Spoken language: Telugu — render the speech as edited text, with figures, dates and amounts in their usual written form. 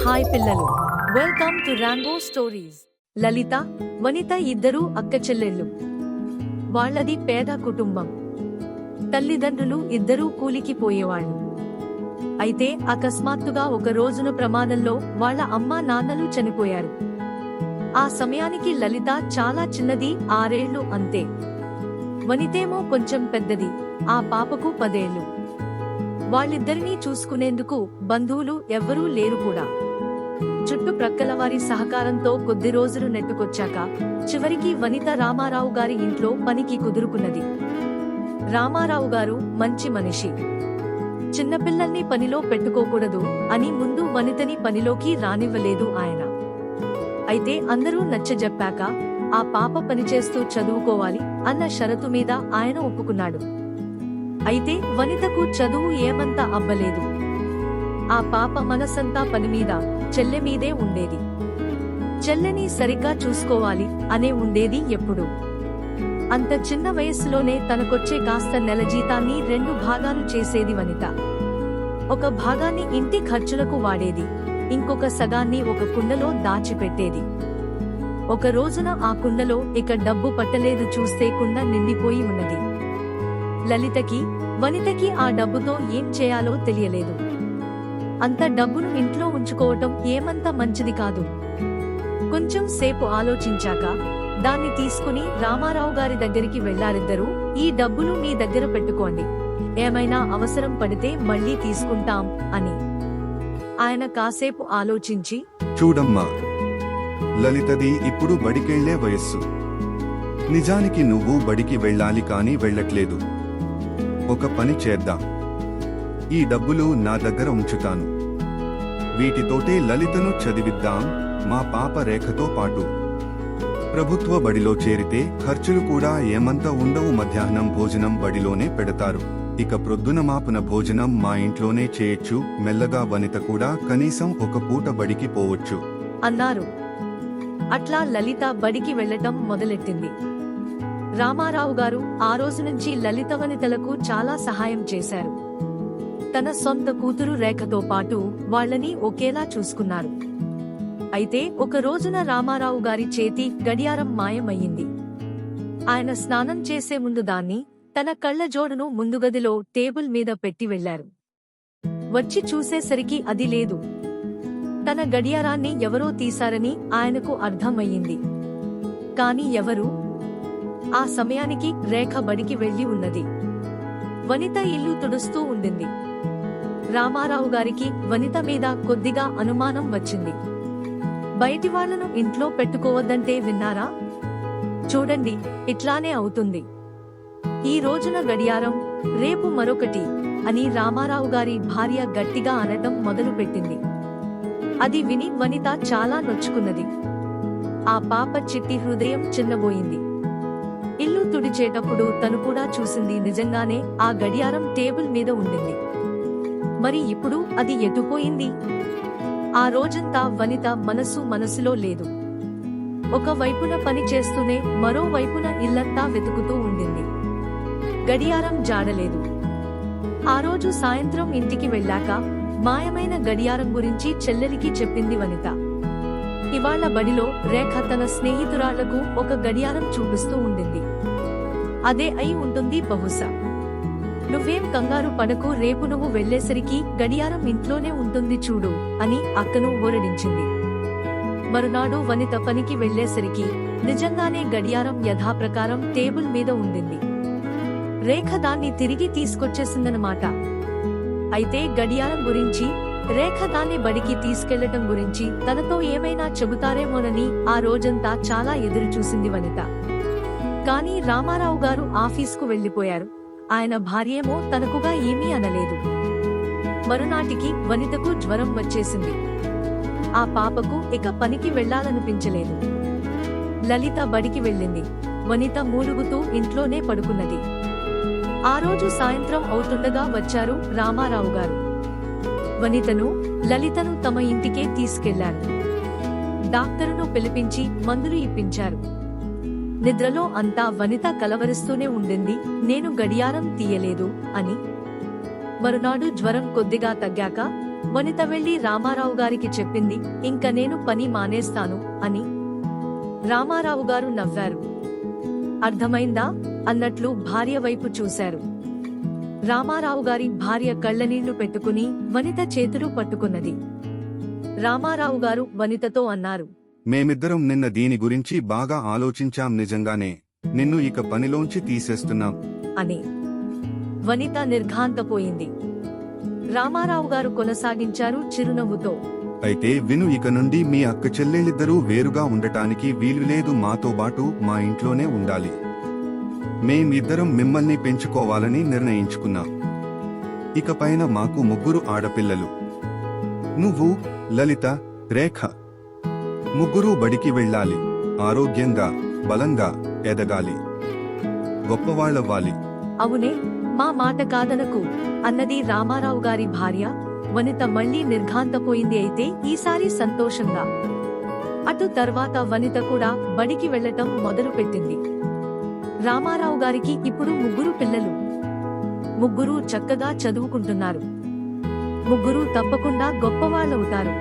హాయ్ పిల్లలు, వెల్కమ్ టు రాంగో స్టోరీస్. లలిత, వనిత ఇద్దరూ అక్కచెల్లెళ్ళు. వాళ్ళది పేద కుటుంబం. తల్లిదండ్రులు ఇద్దరూ కూలికి పోయేవాళ్ళు. అయితే అకస్మాత్తుగా ఒక రోజున ప్రమాదంలో వాళ్ళ అమ్మా నాన్నలు చనిపోయారు. ఆ సమయానికి లలిత చాలా చిన్నది, 6 ఏళ్లు అంతే. వనితేమో కొంచెం పెద్దది, ఆ పాపకు 10 ఏళ్లు. వాళ్ళిద్దరినీ చూసుకునేందుకు బంధువులు ఎవ్వరూ లేరు కూడా. చుట్టుప్రక్కల వారి సహకారంతో కొద్ది రోజులు నెట్టుకొచ్చాక చివరికి వనిత రామారావు గారి ఇంట్లో పనికి కుదురుకున్నది. రామారావు గారు మంచి మనిషి. చిన్నపిల్లల్ని పనిలో పెట్టుకోకూడదు అని ముందు వనితని పనిలోకి రానివ్వలేదు ఆయన. అయితే అందరూ నచ్చజెప్పాక ఆ పాప పనిచేస్తూ చదువుకోవాలి అన్న షరతు మీద ఆయన ఒప్పుకున్నాడు. అయితే వనితకు చదువు ఏమంతా అబ్బలేదు. ఆ పాప మనసంతా పనిమీద, చెల్లె మీదే ఉండేది. చెల్లెని సరిగ్గా చూసుకోవాలి అనే ఉండేది ఎప్పుడు. అంత చిన్న వయస్సులోనే తనకొచ్చే కాస్త నెల జీతాన్ని 2 భాగాలు చేసేది వనిత. ఒక భాగాన్ని ఇంటి ఖర్చులకు వాడేది, ఇంకొక సగాన్ని ఒక కుండలో దాచిపెట్టేది. ఒక రోజున ఆ కుండలో ఇక డబ్బు పట్టలేదు. చూస్తే కుండ నిండిపోయి ఉన్నది. లలితకి, వనితకి ఆ డబ్బుతో ఏం చేయాలో తెలియలేదు. అంత డబ్బును ఇంట్లో ఉంచుకోవటం ఏమంత మంచిది కాదు. కొంచెం సేపు ఆలోచించాక దాన్ని తీసుకుని రామారావు గారి దగ్గరికి వెళ్లారిద్దరూ. ఈ డబ్బులు మీ దగ్గర పెట్టుకోండి, ఏమైనా అవసరం పడితే మళ్ళీ తీసుకుంటాం అని. ఆయన కాసేపు ఆలోచించి, చూడమ్మా, లలితది ఇప్పుడు బడికెళ్లే వయస్సు. నిజానికి నువ్వు బడికి వెళ్ళాలి కానీ వెళ్ళట్లేదు. ఒక పని చేద్దాం, ఈ డబ్బులు నా దగ్గర ఉంచుతాను. వీటితోటే లలితను చదివిద్దాం, మా పాప రేఖతో పాటు. ప్రభుత్వ బడిలో చేరితే ఖర్చులు కూడా ఏమంత ఉండవు. మధ్యాహ్నం భోజనం బడిలోనే పెడతారు. ఇక ప్రొద్దున మాపున భోజనం మా ఇంట్లోనే చేయొచ్చు. మెల్లగా వనిత కూడా కనీసం ఒక పూట బడికి పోవచ్చు అన్నారు. అట్లా లలిత బడికి వెళ్లటం మొదలెట్టింది. రామారావు గారు ఆ రోజు నుంచి లలిత వనితలకు చాలా సహాయం చేశారు. తన సొంత కూతురు రేఖతో పాటు వాళ్ళని ఒకేలా చూసుకున్నారు. అయితే ఒక రోజున రామారావు గారి చేతి గడియారం మాయమయ్యింది. ఆయన స్నానం చేసే ముందు దాన్ని, తన కళ్లజోడును ముందుగదిలో టేబుల్ మీద పెట్టి వెళ్లారు. వచ్చి చూసేసరికి అది లేదు. తన గడియారాన్ని ఎవరో తీశారని ఆయనకు అర్థమయ్యింది. కాని ఎవరు? ఆ సమయానికి రేఖ బడికి వెళ్లి ఉన్నది. వనిత ఇల్లు తుడుస్తూ ఉండింది. రామారావు గారికి వనిత మీద కొద్దిగా అనుమానం వచ్చింది. బయటి వాళ్లను ఇంట్లో పెట్టుకోవద్దంటే విన్నారా? చూడండి, ఇట్లానే అవుతుంది. ఈ రోజున గడియారం, రేపు మరొకటి అని రామారావు గారి భార్య గట్టిగా అనటం మొదలుపెట్టింది. అది విని వనిత చాలా నొచ్చుకున్నది. ఆ పాప చిట్టి హృదయం చిన్నబోయింది. ఇల్లు తుడిచేటప్పుడు తను కూడా చూసింది. నిజంగానే ఆ గడియారం టేబుల్ మీద ఉండింది. మరి ఇప్పుడు అది ఎటుపోయింది? ఆ రోజంతా వనిత మనసులో లేదు. ఒక వైపున పని చేస్తూనే మరో వైపున ఇల్లంతా వెతుకుతూ ఉండింది. గడియారం జాడలేదు. ఆ రోజు సాయంత్రం ఇంటికి వెళ్ళాక మాయమైన గడియారం గురించి చెల్లెలికి చెప్పింది వనిత. ఇవాళ బడిలో రేఖ తన స్నేహితురాళ్లకు ఒక గడియారం చూపిస్తూ ఉండింది. అదే అయి ఉంటుంది బహుశా. నువ్వేం కంగారు పడకు, రేపు నువ్వు వెళ్లేసరికి గడియారం ఇంట్లోనే ఉంటుంది చూడు అని అక్కను ఊరడించింది. మరునాడు వనిత పనికి వెళ్లేసరికి నిజంగానే గడియారం యథాప్రకారం టేబుల్ మీద ఉండింది. రేఖ దాన్ని తిరిగి తీసుకొచ్చేసిందన్నమాట. అయితే గడియారం గురించి, రేఖ దాన్ని బడికి తీసుకెళ్లటం గురించి తనతో ఏమైనా చెబుతారేమోనని ఆ రోజంతా చాలా ఎదురుచూసింది వనిత. కానీ రామారావు గారు ఆఫీస్కు వెళ్లిపోయారు. ఆయన భార్యేమో తనకుగా ఏమీ అనలేదు. మరునాటికి వనితకు జ్వరం వచ్చేసింది. ఆ పాపకు ఇక పనికి వెళ్లాలనిపించలేదు. లలిత బడికి వెళ్ళింది. వనిత మూలుగుతూ ఇంట్లోనే పడుకున్నది. ఆ రోజు సాయంత్రం అవుతుండగా వచ్చారు రామారావు గారు. వనితను, లలితను తమ ఇంటికే తీసుకెళ్లారు. డాక్టరును పిలిపించి మందులు ఇప్పించారు. నిద్రలో అంతా వనిత కలవరిస్తూనే ఉండింది, నేను గడియారం తీయలేదు అని. మరునాడు జ్వరం కొద్దిగా తగ్గాక వనిత వెళ్లి రామారావు గారికి చెప్పింది, ఇంక నేను పని మానేస్తాను అని. రామారావు గారు నవ్వారు. అర్థమైందా అన్నట్లు భార్య వైపు చూశారు. రామారావు గారి భార్య కళ్ళనీళ్లు పెట్టుకుని వనిత చేతులు పట్టుకున్నది. రామారావు గారు వనితతో అన్నారు, మేమిద్దరం నిన్న దీని గురించి బాగా ఆలోచించాం, నిజంగానే నిన్ను ఇక పనిలోంచి తీసేస్తున్నాం అని. వనిత నిర్ఘాంతపోయింది. రామారావు గారు కొనసాగించారు చిరునవ్వుతో, అయితే విను, ఇక నుండి మీ అక్క చెల్లెళ్ళిద్దరూ వేరుగా ఉండటానికి వీలులేదు, మాతో పాటు మా ఇంట్లోనే ఉండాలి. మేమిద్దరం మిమ్మల్ని పెంచుకోవాలని నిర్ణయించుకున్నాం. ఇకపైన మాకు 3 ఆడపిల్లలు, నువ్వు, లలిత, రేఖ. 3 బడికి వెళ్ళాలి, ఆరోగ్యంగా, బలంగా ఎదగాలి, గొప్పవాళ్లవ్వాలి. అవునే, మా మాట కాదనకు అన్నది రామారావు గారి భార్య. వనిత మళ్లీ నిర్ఘాంతపోయింది. అయితే ఈసారి సంతోషంగా. అటు తర్వాత వనిత కూడా బడికి వెళ్లటం మొదలుపెట్టింది. రామారావు గారికి ఇప్పుడు 3 పిల్లలు. 3 చక్కగా చదువుకుంటున్నారు. 3 తప్పకుండా గొప్పవాళ్లవుతారు.